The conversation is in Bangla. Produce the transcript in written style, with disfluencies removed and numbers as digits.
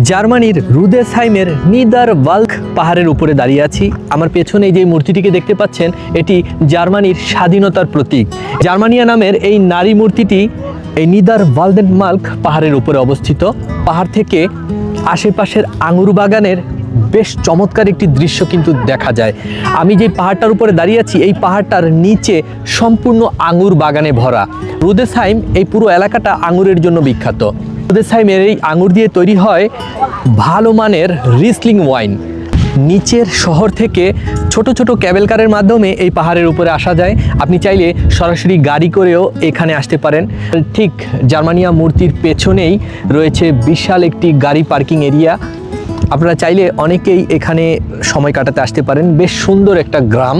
জার্মানির রুদেসহাইমের নিদারওয়াল্ড পাহাড়ের উপরে দাঁড়িয়ে আছি। আমার পেছনে যে মূর্তিটিকে দেখতে পাচ্ছেন, এটি জার্মানির স্বাধীনতার প্রতীক। জার্মানিয়া নামের এই নারী মূর্তিটি এই নিদারওয়াল্ডেনমার্ক পাহাড়ের উপরে অবস্থিত। পাহাড় থেকে আশেপাশের আঙুর বাগানের বেশ চমৎকার একটি দৃশ্য কিন্তু দেখা যায়। আমি যে পাহাড়টার উপরে দাঁড়িয়ে আছি, এই পাহাড়টার নিচে সম্পূর্ণ আঙুর বাগানে ভরা। রুদেসহাইম এই পুরো এলাকাটা আঙুরের জন্য বিখ্যাত। রুদেসহাইমের এই আঙুর দিয়ে তৈরি হয় ভালো মানের রিসলিং ওয়াইন। নিচের শহর থেকে ছোট ছোট ক্যাবেল কারের মাধ্যমে এই পাহাড়ের উপরে আসা যায়। আপনি চাইলে সরাসরি গাড়ি করেও এখানে আসতে পারেন। ঠিক জার্মানিয়া মূর্তির পেছনেই রয়েছে বিশাল একটি গাড়ি পার্কিং এরিয়া। আপনারা চাইলে অনেকেই এখানে সময় কাটাতে আসতে পারেন। বেশ সুন্দর একটা গ্রাম।